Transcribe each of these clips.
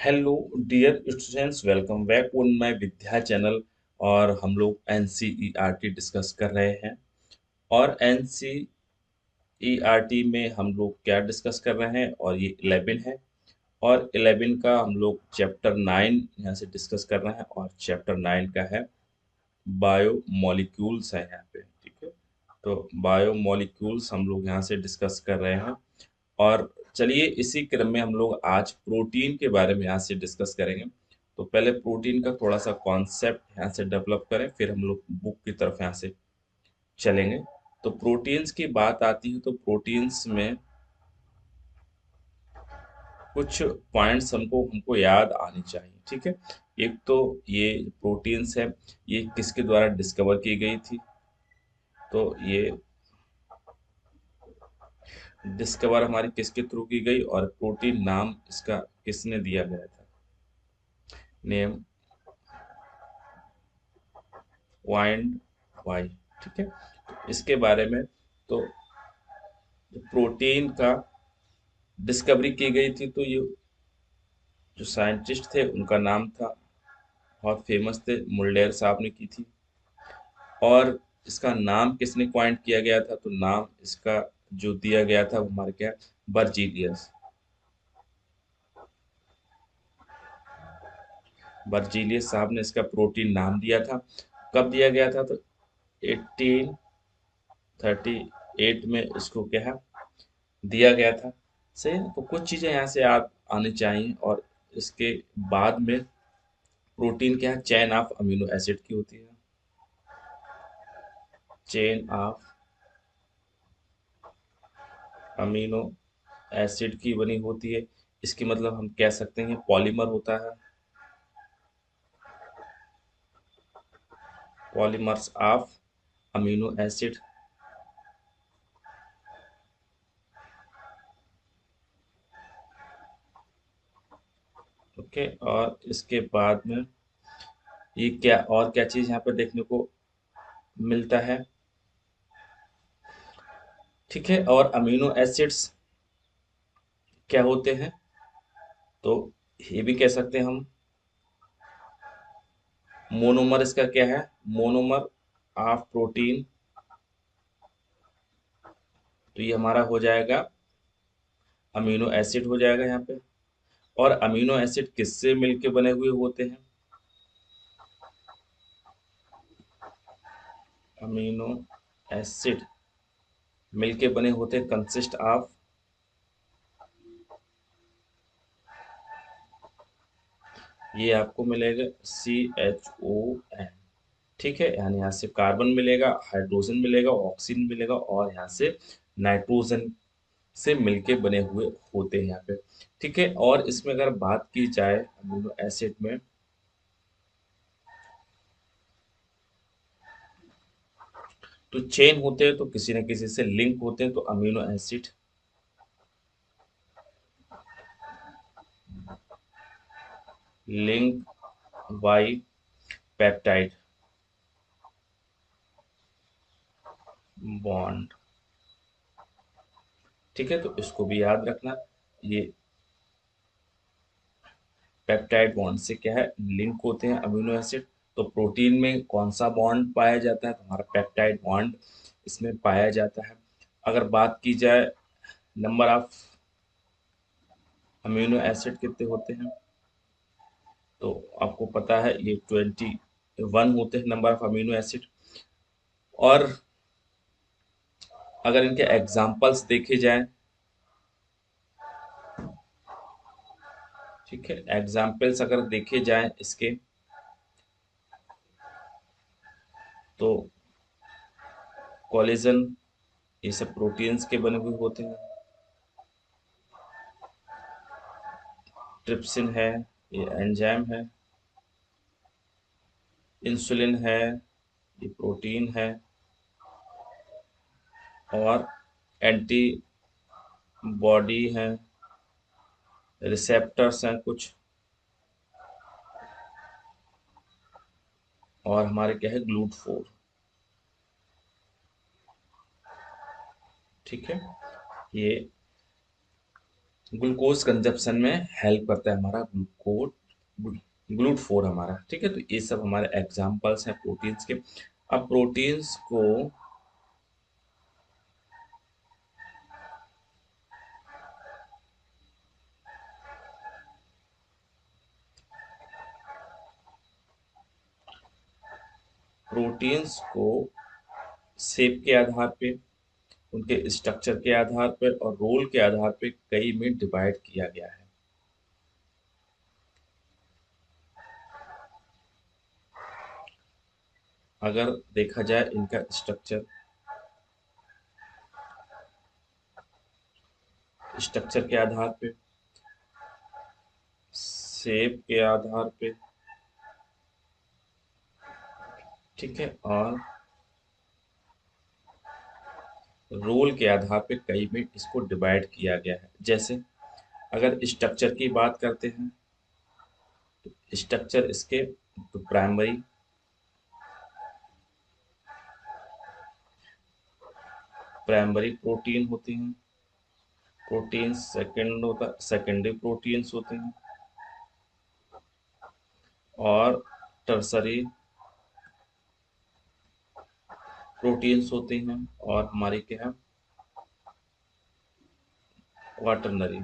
Hello dear students, welcome back on my Vidya channel. और हम लोग एनसीईआरटी डिस्कस कर रहे हैं। और एनसीईआरटी में हम लोग क्या डिस्कस कर रहे हैं, और ये 11 है। और 11 का हम लोग चैप्टर 9 यहाँ से डिस्कस कर रहे हैं, और चैप्टर 9 का है बायो मॉलिक्यूल्स है यहाँ पे। ठीक है, तो बायो मॉलिक्यूल्स हम लोग यहाँ से डिस्कस कर रहे हैं। और चलिए इसी क्रम में हम लोग आज प्रोटीन के बारे में यहाँ से डिस्कस करेंगे। तो पहले प्रोटीन का थोड़ा सा कॉन्सेप्ट यहाँ से डेवलप करें, फिर हम लोग बुक की तरफ यहाँ से चलेंगे। तो प्रोटीन्स की बात आती है तो प्रोटीन्स में कुछ पॉइंट्स हमको हमको याद आने चाहिए। ठीक है, एक तो ये प्रोटीन्स है, ये किसके द्वारा डिस्कवर की गई थी। तो ये डिस्कवर हमारी किसके थ्रू की गई, और प्रोटीन नाम इसका किसने दिया गया था। नेम वाइंड वाई। ठीक है, तो इसके बारे में तो प्रोटीन का डिस्कवरी की गई थी, तो ये जो साइंटिस्ट थे उनका नाम था, बहुत फेमस थे, मुल्डेर साहब ने की थी। और इसका नाम किसने क्वाइंट किया गया था, तो नाम इसका जो दिया गया था वो हमारे क्या, बर्जीलियस। बर्जीलियस साहब ने इसका प्रोटीन नाम दिया था। कब दिया गया था, तो 1838 में इसको क्या है दिया गया था। सही है, तो कुछ चीज़ें यहाँ से याद आनी चाहिए। और इसके बाद में प्रोटीन क्या है, चेन ऑफ अमीनो एसिड की होती है। चेन ऑफ अमीनो एसिड की बनी होती है। इसकी मतलब हम कह सकते हैं पॉलीमर होता है, polymers of amino acid. Okay, और इसके बाद में ये क्या और क्या चीज़ यहाँ पर देखने को मिलता है। ठीक है, और अमीनो एसिड्स क्या होते हैं, तो ये भी कह सकते हैं हम मोनोमर। इसका क्या है, मोनोमर ऑफ प्रोटीन। तो ये हमारा हो जाएगा अमीनो एसिड हो जाएगा यहाँ पे। और अमीनो एसिड किससे मिलके बने हुए होते हैं, अमीनो एसिड मिलके बने होते हैं, कंसिस्ट ऑफ, ये आपको मिलेगा CHON। ठीक है, यानी यहाँ से कार्बन मिलेगा, हाइड्रोजन मिलेगा, ऑक्सीजन मिलेगा, और यहाँ से नाइट्रोजन से मिलके बने हुए होते हैं यहाँ पे। ठीक है, और इसमें अगर बात की जाए अमीनो एसिड में, तो चेन होते हैं, तो किसी न किसी से लिंक होते हैं, तो amino acid link by peptide bond. ठीक है, तो इसको भी याद रखना, ये पेप्टाइड बॉन्ड से क्या है लिंक होते हैं अमीनो एसिड। तो प्रोटीन में कौन सा बॉन्ड पाया जाता है, तो हमारा पेप्टाइड बॉन्ड इसमें पाया जाता है। अगर बात की जाए नंबर ऑफ अमीनो एसिड कितने होते हैं, तो आपको पता है ये 21 होते हैं नंबर ऑफ अमीनो एसिड। और अगर इनके एग्जाम्पल्स देखे जाएं, ठीक है, एग्जाम्पल्स अगर देखे जाएं इसके, तो कोलेजन, ये सब प्रोटीन्स के बने हुए होते हैं। ट्रिप्सिन है, ये एंजाइम है। इंसुलिन है, ये प्रोटीन है। और एंटीबॉडी है, रिसेप्टर्स हैं कुछ। और हमारे क्या है, ग्लूट4। ठीक है, ये ग्लूकोज कंजप्शन में हेल्प करता है हमारा ग्लूट फोर हमारा, ठीक है। तो ये सब हमारे एग्जाम्पल्स हैं प्रोटीन्स के। अब प्रोटीन्स को शेप के आधार पे, उनके स्ट्रक्चर के आधार पर और रोल के आधार पे कई में डिवाइड किया गया है। अगर देखा जाए इनका स्ट्रक्चर, स्ट्रक्चर के आधार पे, शेप के आधार पे, ठीक है, और रोल के आधार पे कई में इसको डिवाइड किया गया है। जैसे अगर स्ट्रक्चर की बात करते हैं, स्ट्रक्चर इसके तो प्राइमरी प्रोटीन होती हैं, प्रोटीन सेकेंडरी प्रोटीन्स होते हैं, और टर्सरी प्रोटीन्स होती हैं, और हमारी क्या है, क्वाटरनरी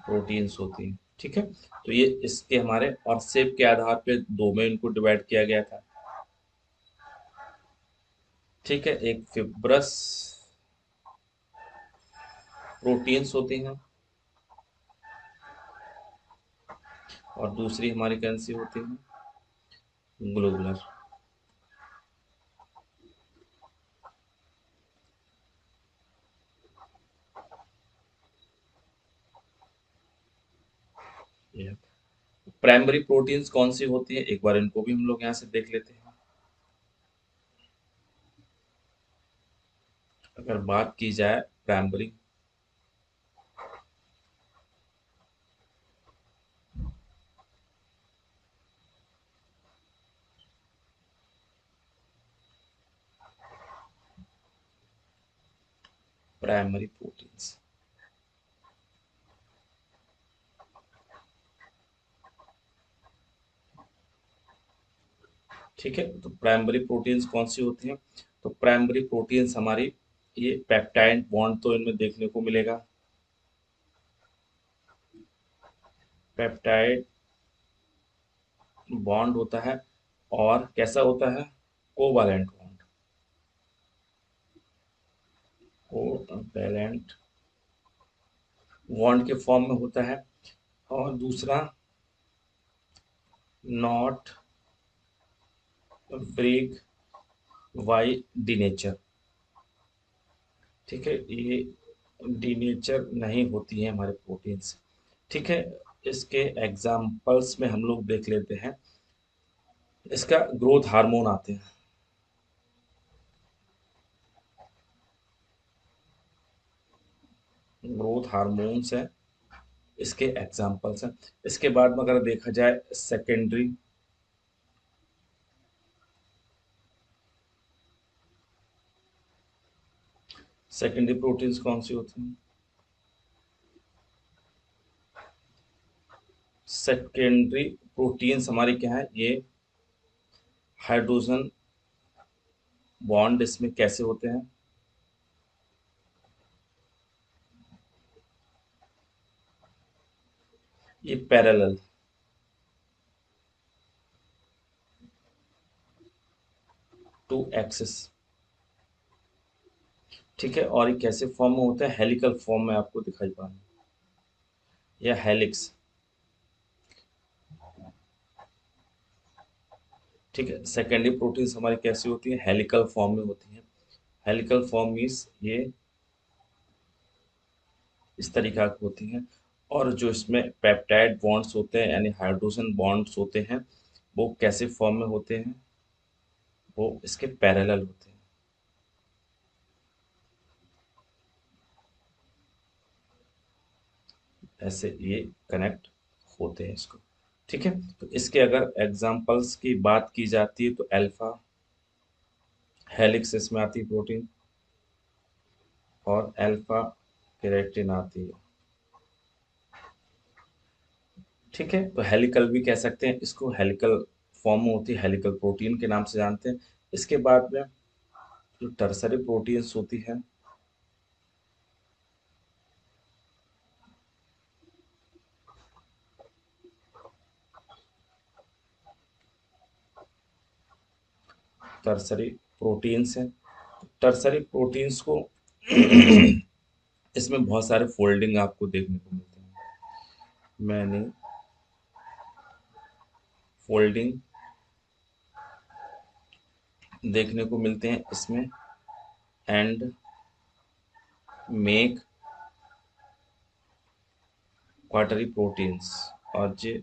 प्रोटीन्स होती हैं, ठीक है। तो ये इसके हमारे और शेप के आधार पे दो में इनको डिवाइड किया गया था, ठीक है। एक फिब्रस प्रोटीन्स होती हैं और दूसरी हमारी कौन सी होती है, ग्लोबुलर। ये प्राइमरी प्रोटीन्स कौन सी होती है, एक बार इनको भी हम लोग यहाँ से देख लेते हैं। अगर बात की जाए प्राइमरी प्राइमरी प्रोटीन्स, ठीक है। तो प्राइमरी प्रोटीन्स कौन सी होती हैं, तो प्राइमरी प्रोटीन्स हमारी, ये पेप्टाइड बॉन्ड तो इनमें देखने को मिलेगा, पेप्टाइड बॉन्ड होता है, और कैसा होता है, कोवैलेंट बॉन्ड, कोवैलेंट बॉन्ड के फॉर्म में होता है। और दूसरा, नॉट ब्रेक वाई डीनेचर, ठीक है। ये डीनेचर नहीं होती है हमारे प्रोटीन्स, ठीक है। इसके एग्जाम्पल्स में हम लोग देख लेते हैं, इसका ग्रोथ हार्मोन आते हैं, ग्रोथ हार्मोन्स हैं, इसके एग्जाम्पल्स हैं। इसके बाद में अगर देखा जाए सेकेंडरी प्रोटीन्स कौन सी होती हैं, सेकेंडरी प्रोटीन्स हमारी क्या है, ये हाइड्रोजन बॉन्ड इसमें कैसे होते हैं, ये पैरेलल टू एक्सिस, ठीक है। और ये कैसे फॉर्म में होते हैं, हेलिकल फॉर्म में आपको दिखाई पा रहा है, या हेलिक्स, ठीक है। सेकेंडरी प्रोटीन्स हमारी कैसी होती है, हेलिकल फॉर्म में होती है। हेलिकल फॉर्म मीन्स ये इस तरीका की होती हैं, और जो इसमें पेप्टाइड बॉन्ड्स होते हैं यानी हाइड्रोजन बॉन्ड्स होते हैं, वो कैसे फॉर्म में होते हैं, वो इसके पैरेलल होते हैं, ऐसे ये कनेक्ट होते हैं इसको, ठीक है। तो इसके अगर एग्जाम्पल्स की बात की जाती है तो अल्फा हेलिक्स इसमें आती है प्रोटीन, और अल्फा केराटिन आती है। ठीक है, तो हेलिकल भी कह सकते हैं इसको, हेलिकल फॉर्म में होती है, हेलिकल प्रोटीन के नाम से जानते हैं। इसके बाद में जो टर्सरी प्रोटीन्स होती है, टर्सरी प्रोटीन्स हैं। टर्सरी प्रोटीन्स को इसमें बहुत सारे फोल्डिंग आपको देखने को मिलते हैं। मैंने फोल्डिंग देखने को मिलते हैं इसमें, एंड मेक क्वार्टरी प्रोटीन्स, और जे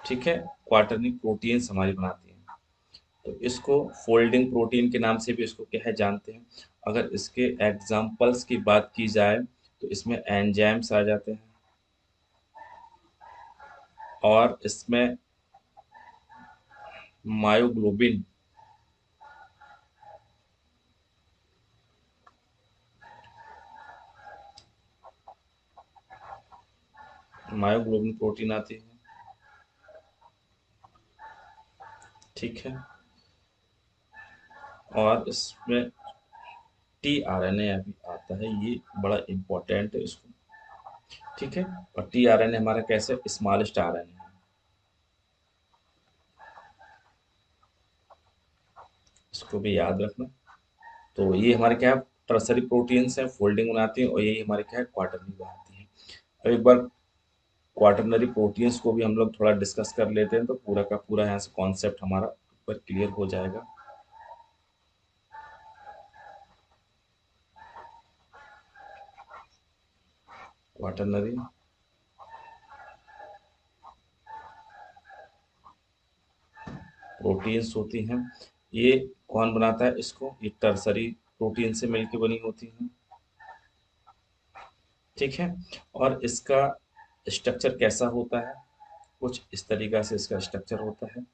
ठीक है, क्वार्टरनी प्रोटीन्स हमारी बनाती हैं। तो इसको फोल्डिंग प्रोटीन के नाम से भी इसको क्या है जानते हैं। अगर इसके एग्जाम्पल्स की बात की जाए तो इसमें एंजाइम्स आ जाते हैं, और इसमें मायोग्लोबिन, मायोग्लोबिन प्रोटीन आती है। ठीक है, और इसमें टी आर एन ए भी आता है, ये बड़ा इंपॉर्टेंट है इसको। ठीक है, और टी आर एन ए हमारा कैसे, स्मॉलेस्ट आर एन ए है, इसको भी याद रखना। तो ये हमारे क्या है, टर्सरी प्रोटीन्स हैं, फोल्डिंग बनाती हैं, और यही हमारे क्या है, क्वार्टरनी बनाती हैं। अब एक बार क्वाटरनरी प्रोटीन्स को भी हम लोग थोड़ा डिस्कस कर लेते हैं, तो पूरा का पूरा यहाँ से कॉन्सेप्ट हमारा ऊपर क्लियर हो जाएगा। क्वाटरनरी प्रोटीन्स होती हैं, ये कौन बनाता है इसको, ये टर्सरी प्रोटीन से मिलकर बनी होती हैं। ठीक है, और इसका स्ट्रक्चर कैसा होता है, कुछ इस तरीका से इसका स्ट्रक्चर होता है।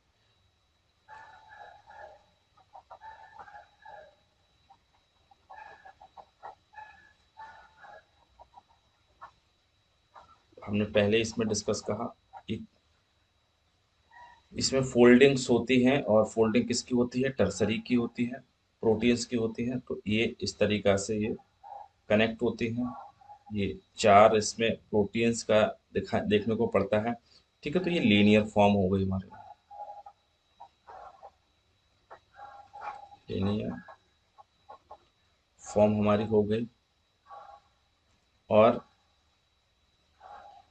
हमने पहले इसमें डिस्कस कहा, इसमें फोल्डिंग्स होती हैं, और फोल्डिंग किसकी होती है, टर्सरी की होती है, प्रोटीन्स की होती हैं। तो ये इस तरीका से ये कनेक्ट होती हैं। ये चार इसमें प्रोटीन्स का देखने को पड़ता है। ठीक है, तो ये लीनियर फॉर्म हो गई हमारे, लीनियर फॉर्म हमारी हो गई। और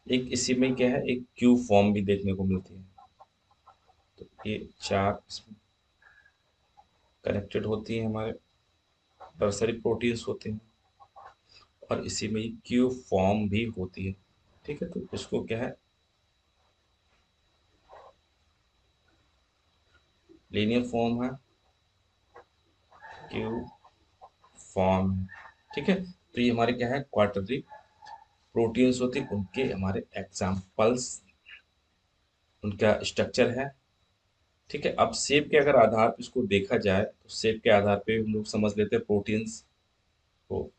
एक इसी में क्या है, एक क्यू फॉर्म भी देखने को मिलती है। तो ये चार इसमें कनेक्टेड होती हैं, हमारे टर्सरी प्रोटीन्स होते हैं, और इसी में क्यू फॉर्म भी होती है। ठीक है, तो इसको क्या है, लीनियर फॉर्म है, क्यू फॉर्म है। ठीक है, तो ये हमारे क्या है, क्वार्टरली प्रोटीन्स होती हैं, उनके हमारे एग्जाम्पल्स, उनका स्ट्रक्चर है। ठीक है, अब शेप के अगर आधार पर इसको देखा जाए, तो शेप के आधार पे हम लोग समझ लेते हैं प्रोटीन्स को।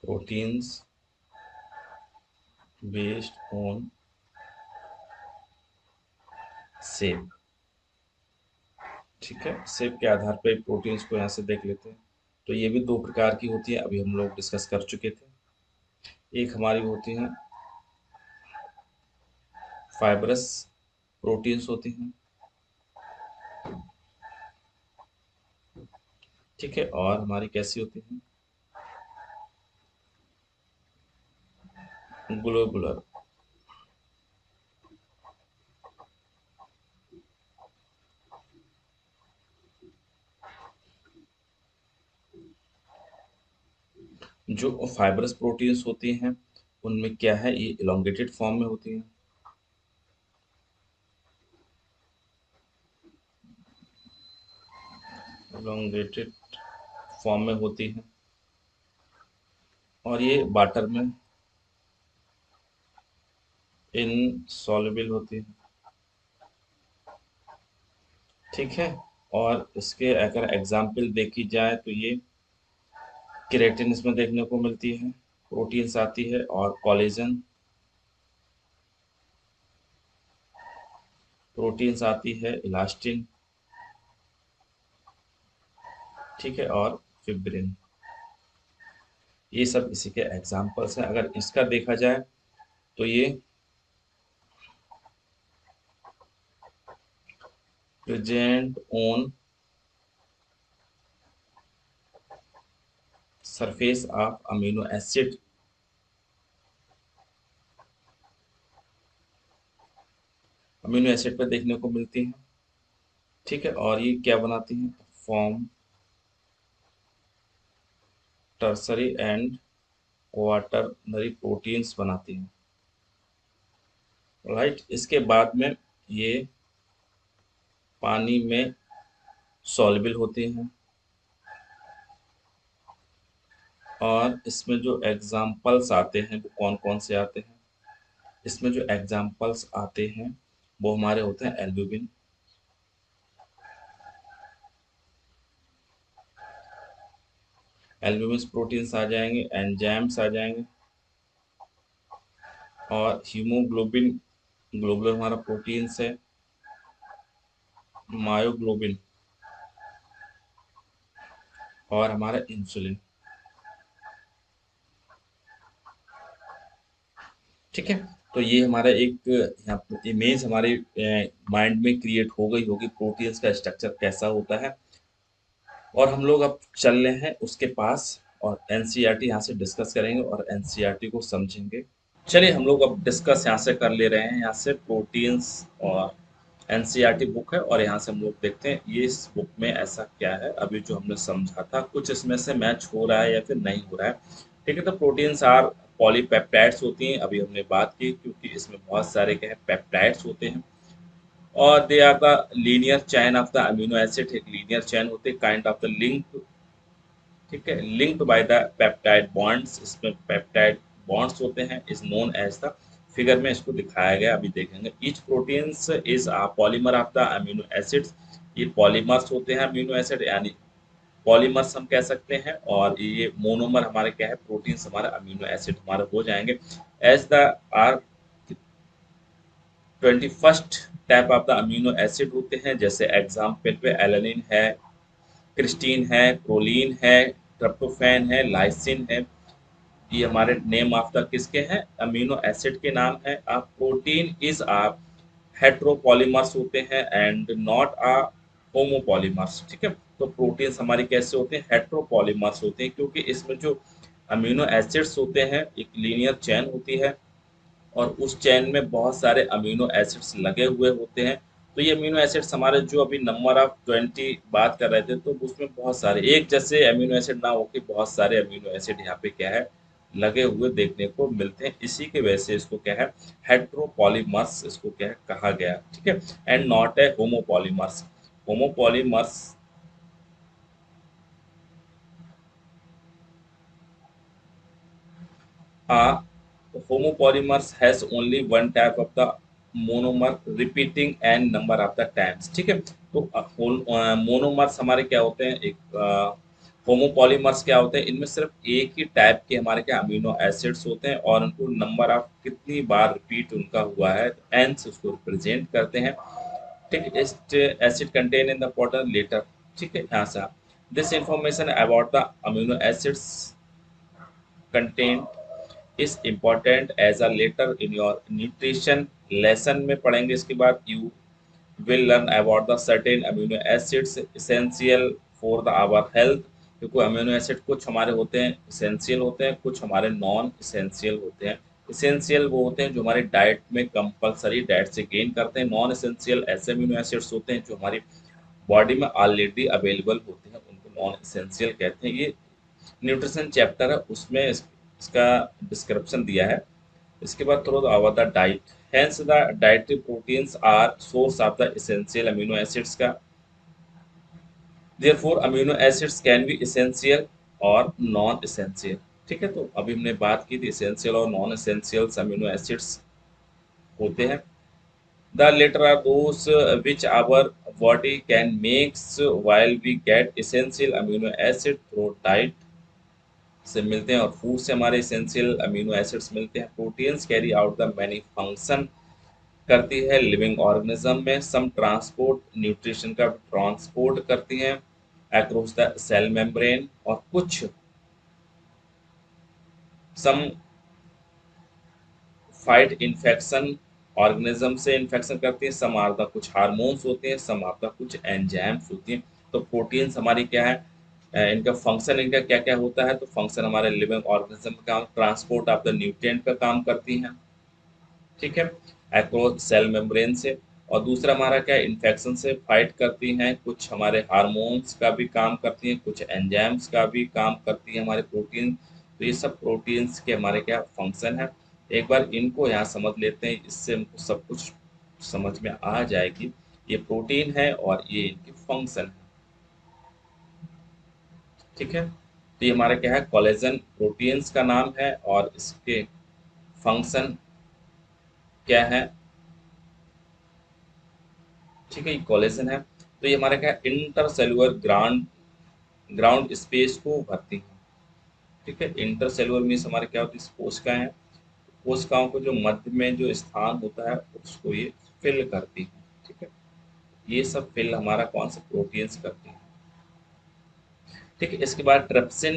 Proteins based on shape. ठीक है, शेप के आधार पे प्रोटीन्स को यहाँ से देख लेते हैं। तो ये भी दो प्रकार की होती है, अभी हम लोग डिस्कस कर चुके थे। एक हमारी होती है फाइब्रस प्रोटीन्स होती हैं। ठीक है, और हमारी कैसी होती हैं, ग्लोबुलर। जो फाइब्रस प्रोटीन्स होती हैं, उनमें क्या है, ये इलोंगेटेड फॉर्म में होती हैं। एलोंगेटेड फॉर्म में होती हैं और ये वाटर में इनसॉल्युबल होती हैं। ठीक है, और इसके अगर एग्जाम्पल देखी जाए तो ये केराटिन इसमें देखने को मिलती है, प्रोटीन्स आती है और कोलेजन प्रोटीन्स आती है, इलास्टिन, ठीक है, और फिब्रिन। ये सब इसी के एग्जाम्पल्स हैं। अगर इसका देखा जाए तो ये present on surface of amino acid, amino acid पर देखने को मिलती हैं। ठीक है, और ये क्या बनाती हैं? Form tertiary and quaternary proteins बनाती हैं। राइट, इसके बाद में ये पानी में सॉल्युबल होती हैं और इसमें जो एग्जाम्पल्स आते हैं वो कौन कौन से आते हैं? इसमें जो एग्जाम्पल्स आते हैं वो हमारे होते हैं एल्ब्यूमिन, एल्ब्यूमिन प्रोटीन्स आ जाएंगे, एंजाइम्स आ जाएंगे और हीमोग्लोबिन, ग्लोबुलर हमारा प्रोटीन्स है, मायोग्लोबिन और हमारा इंसुलिन। ठीक है, तो ये हमारा एक यहाँ पर इमेज हमारे माइंड में क्रिएट हो गई होगी प्रोटीन्स का स्ट्रक्चर कैसा होता है। और हम लोग अब चल रहे हैं उसके पास और एनसीईआरटी यहाँ से डिस्कस करेंगे और एनसीईआरटी को समझेंगे। चलिए हम लोग अब डिस्कस यहाँ से कर ले रहे हैं, यहाँ से प्रोटीन्स और एनसीईआरटी बुक है और यहाँ से हम लोग देखते हैं ये इस बुक में ऐसा क्या है। अभी जो हमने समझा था कुछ इसमें से मैच हो रहा है या फिर नहीं हो रहा है। ठीक है, तो प्रोटीन्स आर पॉलीपेप्टाइड्स होती हैं, अभी हमने बात की, क्योंकि इसमें बहुत सारे क्या है पेप्टाइड्स होते हैं और they are the linear chain of the amino acid, एक लीनियर चैन होते हैं काइंड ऑफ द लिंक। ठीक है, linked by the peptide bonds, इसमें पेप्टाइड बॉन्ड्स होते हैं, is known as the, figure में इसको दिखाया गया अभी देखेंगे। Each proteins is a polymer of the amino acids, ये पॉलीमर्स होते हैं अमीनो एसिड, यानी पॉलीमर्स हम कह सकते हैं। और ये मोनोमर हमारे क्या है? प्रोटीन्स हमारे अमीनो एसिड हमारे हो जाएंगे। As the are 21st type of the amino acid होते हैं, जैसे एग्जाम्पल पे एलानिन है, क्रिस्टीन है, प्रोलीन है, ट्रिप्टोफैन है, लाइसिन है। ये हमारे नेम ऑफ द किसके हैं? अमीनो एसिड के नाम है। आप प्रोटीन इज आप हेट्रोपॉलीमर्स होते हैं एंड नॉट अ होमोपॉलीमर्स। ठीक है, तो प्रोटीन्स हमारे कैसे होते हैं? हेट्रोपॉलीमर्स होते हैं, क्योंकि इसमें जो अमीनो एसिड्स होते हैं एक लीनियर चेन होती है और उस चेन में बहुत सारे अमीनो एसिड्स लगे हुए होते हैं। तो ये अमीनो एसिड्स हमारे जो अभी नंबर ऑफ 20 बात कर रहे थे, तो उसमें बहुत सारे एक जैसे अमीनो एसिड ना होकर बहुत सारे अमीनो एसिड यहाँ पे क्या है? लगे हुए देखने को मिलते हैं। इसी के वजह से इसको क्या है? हेट्रोपॉलीमर्स इसको क्या है कहा गया। ठीक है, and not a homopolymers. Homopolymers A homopolymers has only one type of the monomer repeating n number of the times। ठीक है, तो मोनोमर्स हमारे क्या होते हैं? एक होमोपॉलीमर्स क्या होते हैं? इनमें सिर्फ एक ही टाइप के हमारे क्या अमीनो एसिड्स होते हैं और उनको नंबर ऑफ कितनी बार रिपीट उनका हुआ है एन से उसको रिप्रेजेंट करते हैं। ठीक है, acid content in the water later. ठीक है, यहाँ से this information about the amino acids content is important as a later in your nutrition lesson में पढ़ेंगे। इसके बाद you will learn about the certain amino acids essential for the our health, क्योंकि amino acid कुछ हमारे होते हैं essential होते हैं, कुछ हमारे नॉन इसेंशियल होते हैं। इसेंशियल वो होते हैं जो हमारी डाइट में कंपलसरी डाइट से गेन करते हैं। नॉन इसेंशियल ऐसे अमीनो एसिड्स होते हैं जो हमारी बॉडी में ऑलरेडी अवेलेबल होते हैं, उनको नॉन इसेंशियल कहते हैं। ये न्यूट्रिशन चैप्टर है, उसमें इसका डिस्क्रिप्शन दिया है। इसके बाद थोड़ा about the diet. Hence the dietary proteins are source of the essential amino acids का therefore amino acids can be essential और नॉन एसेंशियल। ठीक है, तो अभी हमने बात की थी एसेंशियल और नॉन एसेंशियल अमीनो एसिड्स होते हैं। The latter are those which our body can makes while we get essential amino acid through diet से मिलते हैं और फूड से हमारे एसेंशियल अमीनो एसिड्स मिलते हैं। Proteins carry out the many function करती है लिविंग ऑर्गेनिज्म में। सम ट्रांसपोर्ट न्यूट्रिशन का ट्रांसपोर्ट करती हैं अक्रॉस द सेल मेम्ब्रेन, और कुछ सम फाइट इन्फेक्शन, ऑर्गेनिज्म से इन्फेक्शन करती है। सम आर द कुछ हार्मोन्स होते हैं, सम आर द कुछ एंजाइम्स होती हैं। तो प्रोटीन्स हमारी क्या है, इनका फंक्शन इनका क्या क्या होता है, तो फंक्शन हमारे लिविंग ऑर्गेनिज्म का ट्रांसपोर्ट ऑफ द न्यूट्रिएंट का काम करती हैं। ठीक है, अक्रॉस सेल मेम्ब्रेन से। और दूसरा हमारा क्या, इन्फेक्शन से फाइट करती हैं, कुछ हमारे हार्मोन्स का भी काम करती हैं, कुछ एंजाइम्स का भी काम करती हैं हमारे प्रोटीन। तो ये सब प्रोटीन्स के हमारे क्या फंक्शन है। एक बार इनको यहाँ समझ लेते हैं, इससे हमको सब कुछ समझ में आ जाएगी। ये प्रोटीन है और ये इनकी फंक्शन है। ठीक है, तो ये हमारा क्या है, कोलेजन प्रोटीन्स का नाम है और इसके फंक्शन क्या है। ठीक है, ये कोलेजन है। तो ये हमारा क्या है, इंटरसेलुलर ग्राउंड स्पेस को भरती है। ठीक है, इंटरसेलुलर मीन्स हमारे क्या होती है, कोशिकाएं, कोशिकाओं को जो मध्य में जो स्थान होता है उसको ये फिल करती है। ठीक है, ये सब फिल हमारा कौन सा, प्रोटीन्स करती है। ठीक है, इसके बाद ट्रिप्सिन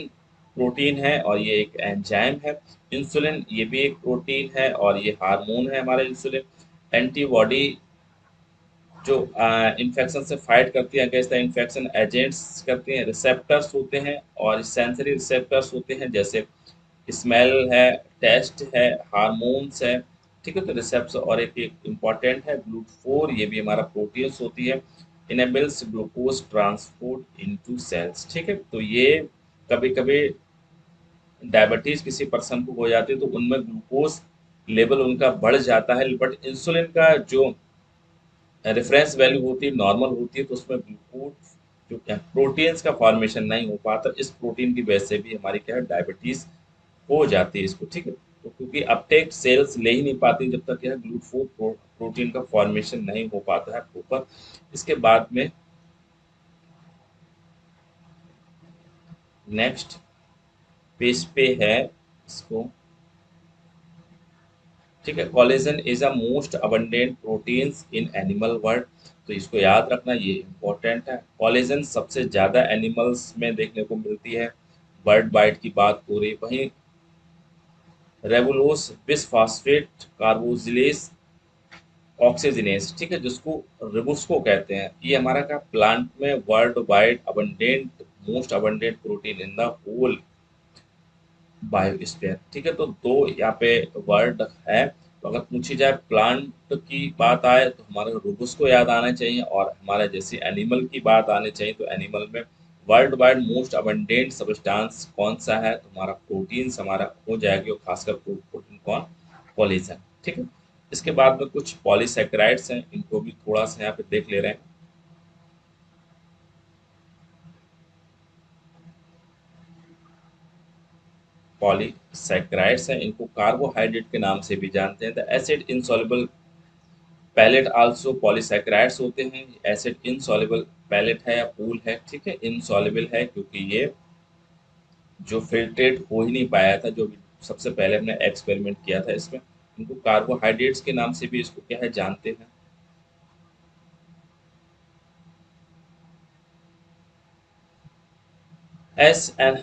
प्रोटीन है और ये एक एंजाइम है। इंसुलिन ये भी एक प्रोटीन है और ये हार्मोन है हमारा इंसुलिन। एंटीबॉडी जो इन्फेक्शन से फाइट करती है अगेंस्ट द इन्फेक्शन एजेंट्स करती हैं। रिसेप्टर्स होते हैं और सेंसरी रिसेप्टर्स होते हैं, जैसे स्मेल है, टेस्ट है, हार्मोन्स है। ठीक है, तो रिसेप्टर और एक इम्पॉर्टेंट है ग्लूटाफोर, ये भी हमारा प्रोटीन्स होती है। Enables glucose transport into cells. ठीक है, तो ये कभी कभी डायबिटीज किसी पर्सन को हो जाती है तो उनमें ग्लूकोज लेवल उनका बढ़ जाता है, बट इंसुलिन का जो रेफरेंस वैल्यू होती है नॉर्मल होती है, तो उसमें ग्लूकोज जो क्या प्रोटीन्स का फॉर्मेशन नहीं हो पाता। इस प्रोटीन की वजह से भी हमारी क्या है, डायबिटीज हो जाती है इसको। ठीक है, तो क्योंकि अपटेक सेल्स ले ही नहीं पाती जब तक यह ग्लूकोज प्रोटीन का फॉर्मेशन नहीं हो पाता है प्रॉपर। इसके बाद में नेक्स्ट पेज पे है इसको। ठीक है, collagen is a most abundant proteins in animal world. तो इसको याद रखना, ये इम्पोर्टेंट है। कोलेजन सबसे ज़्यादा एनिमल्स में देखने को मिलती है। बर्ड बाइट की बात हो रही, वहीं रेबुलोस बिसफॉस्फेट कार्बोजिलेस ऑक्सीजनेस, ठीक है, जिसको रिबुस्को कहते हैं, ये हमारा का प्लांट में world wide abundant most abundant protein in the whole biosphere. ठीक है, तो दो यहाँ पे वर्ड है। तो अगर पूछी जाए प्लांट की बात आए तो हमारे रूबस को याद आना चाहिए, और हमारे जैसे एनिमल की बात आनी चाहिए तो एनिमल में world wide most abundant substance कौन सा है, तो हमारा प्रोटीन्स हमारा हो जाएगी, और खासकर प्रोटीन कौन, कोलेजन। ठीक है, इसके बाद में कुछ पॉलीसेकेराइड्स हैं, इनको भी थोड़ा सा यहाँ पे देख ले रहे हैं। पॉलीसेकेराइड्स हैं, इनको कार्बोहाइड्रेट के नाम से भी जानते हैं। The acid insoluble pellet also polysaccharides होते हैं। एसिड इनसॉल्युबल पैलेट है या पूल है, ठीक है, इनसॉल्युबल है क्योंकि ये जो फिल्ट्रेट हो ही नहीं पाया था, जो सबसे पहले हमने एक्सपेरिमेंट किया था इसमें। इनको कार्बोहाइड्रेट्स के नाम से भी इसको क्या है जानते हैं। S N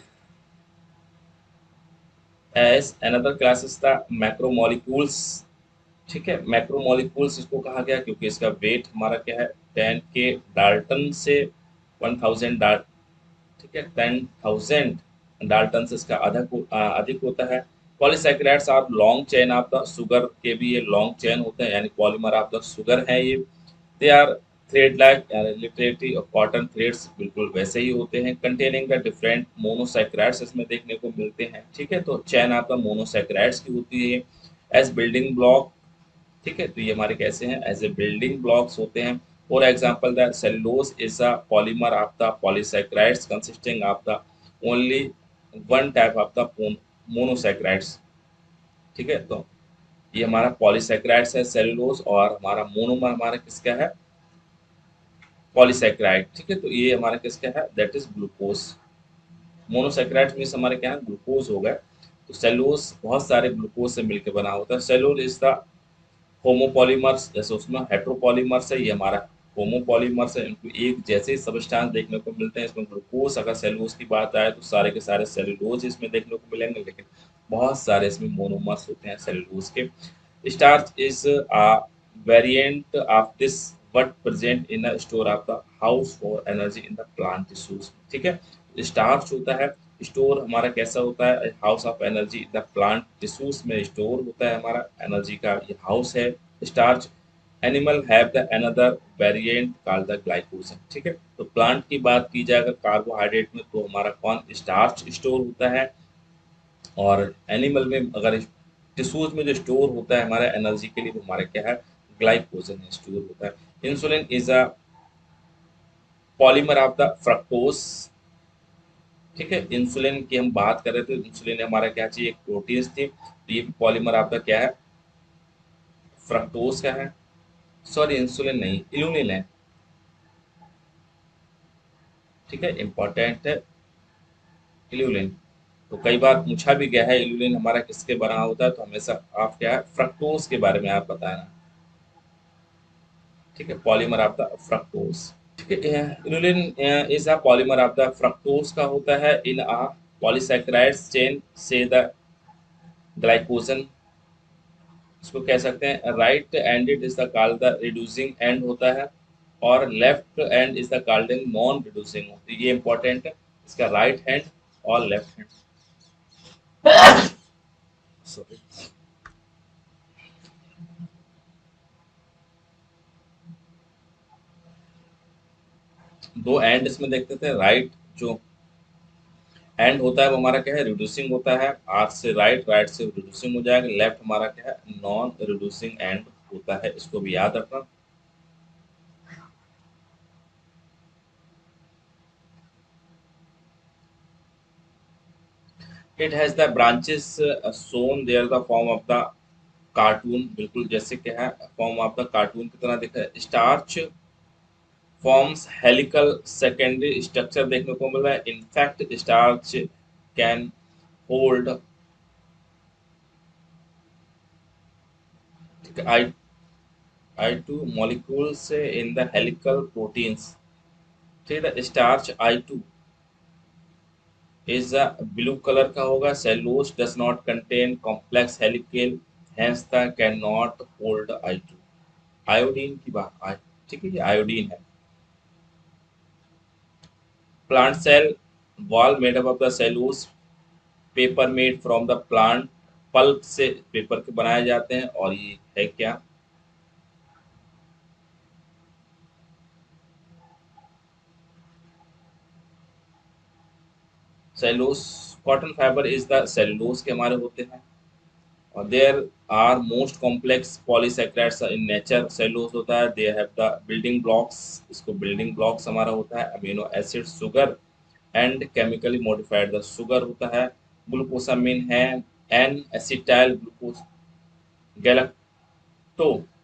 S another classes था मैक्रोमोलिक्यूल्स। ठीक है, मैक्रोमोलिक्यूल्स इसको कहा गया क्योंकि इसका वेट हमारा क्या है, 10 के डाल्टन से 1000 डाल्टन। ठीक है, 10,000 डाल्टन से इसका अधिक होता है। Polysaccharides are long chain of the sugar के भी ये लॉन्ग चेन होते हैं, यानी पॉलीमर ऑफ द शुगर है ये। दे आर थ्रेड लाइक, लिटरेटली और कॉटन थ्रेड्स बिल्कुल वैसे ही होते हैं। कंटेनिंग द डिफरेंट मोनोसैकेराइड्स इसमें देखने को मिलते हैं। ठीक है, तो चेन ऑफ द मोनोसैकेराइड्स की होती है एज बिल्डिंग ब्लॉक। ठीक है, तो ये हमारे कैसे हैं, एज ए बिल्डिंग ब्लॉक्स होते हैं। For example, the cellulose is a polymer of the polysaccharides consisting of the only one type of the monosaccharides। ठीक है, तो ये हमारा पॉलीसैकेराइड्स है सेलुलोज, और हमारा मोनोमर हमारा किसका है, पॉलीसैकेराइड। ठीक है, तो ये हमारा किसका है, that is glucose. Monosaccharides means हमारे क्या है, ग्लूकोज हो गए। तो सेलुलोज बहुत सारे ग्लूकोज से मिलकर बना होता है। सेलुलोज इज द होमोपॉलीमर्स, जैसे उसमें हेट्रोपॉलीमर्स है, ये हमारा होमोपॉलीमर्स है। इनको एक जैसे ही सबस्टांस देखने को मिलते हैं। इसमें ग्लूकोज, अगर सेलुलोज की बात आए तो सारे के सारे सेलुलोज इसमें देखने को मिलेंगे, लेकिन बहुत सारे इसमें मोनोमर्स होते हैं सेलुलोज के। Starch is a variant of this but present in a store of the house for energy in the plant tissues। ठीक है, स्टार्च होता है, स्टोर हमारा कैसा होता है, house of energy the plant tissues में स्टोर होता है हमारा एनर्जी का, ये हाउस है starch. Animal have the another variant called the glycogen. ठीक है, तो प्लांट की बात की जाए अगर कार्बोहाइड्रेट में, तो हमारा कौन, स्टार्च स्टोर होता है। और एनिमल में अगर टिश्यूज में जो स्टोर होता है हमारा एनर्जी के लिए, वो हमारा क्या है, ग्लाइकोजन है, स्टोर होता है। Insulin is a polymer of the fructose. ठीक है, इंसुलिन की हम बात कर रहे थे, इंसुलिन हमारा क्या चाहिए, एक प्रोटीन थी, तो ये पॉलीमर आपका क्या है, फ्रक्टोज का है। सॉरी, इंसुलिन नहीं, इल्यूलिन है। ठीक है, इंपॉर्टेंट है इल्यूलिन। तो कई बार पूछा भी गया है इल्यूलिन हमारा किसके बना होता है, तो हमेशा आप क्या है, फ्रक्टोज के बारे में आप बताना। ठीक है, polymer of the fructose. Inulin is a polymer of the fructose का होता है इन अ पॉलीसैकेराइड्स चेन से द ग्लाइकोजन। इसको कह सकते हैं right ended is the called the reducing and होता है, और left and is the called non reducing. तो ये इंपॉर्टेंट है, इसका राइट हैंड और लेफ्ट हैंड। सॉरी, दो एंड इसमें देखते थे। राइट जो एंड होता है वो हमारा क्या है, रिड्यूसिंग होता है, आर से राइट, राइट से रिड्यूसिंग हो जाएगा। लेफ्ट हमारा क्या है, नॉन रिड्यूसिंग एंड होता है, इसको भी याद रखना। It has the branches soon there the form of the cartoon, बिल्कुल जैसे क्या है, फॉर्म ऑफ द कार्टून की तरह दिखा है। Starch forms helical secondary structure देखने को मिल रहा है। In fact starch can hold I I two molecules in the helical proteins. ठीक है, starch I two is blue colour का होगा। Cellulose does not contain complex helical, hence the can not hold I two. Iodine की बात, ठीक है, ये iodine है। Plant cell wall made up of the cellulose, paper made from the plant, pulp से paper के बनाए जाते हैं। और ये है क्या, cellulose. Cotton fibre is the cellulose के हमारे होते हैं। और there are most complex polysaccharides in nature. Cellulose होता है, they have the building blocks, इसको बिल्डिंग ब्लॉक्स हमारा होता है, amino acid, sugar and chemically modified the sugar होता है। ग्लूकोसामिन है, एन एसिटाइल ग्लूकोज, गैलेक्टोसामिन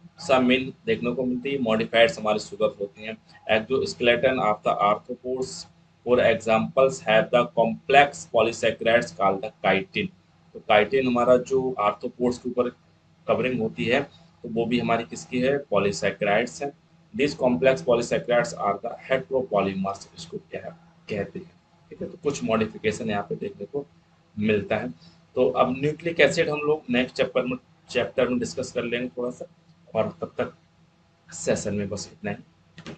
देखने को मिलती है। मॉडिफाइड्स हमारे शुगर होती हैं। Exoskeleton of the arthropods, for examples have the complex polysaccharides called the chitin. तो काइटिन हमारा जो आर्थ्रोपोड्स के ऊपर कवरिंग होती है, तो वो भी हमारी किसकी है, पॉलीसैकेराइड्स है। This complex polysaccharides are the heteropolymers, इसको क्या है, कहते हैं। ठीक है, तो कुछ मॉडिफिकेशन यहाँ पे देखने को मिलता है। तो अब न्यूक्लिक एसिड हम लोग नेक्स्ट चैप्टर में डिस्कस कर लेंगे थोड़ा सा। और तब तक सेशन में बस इतना ही।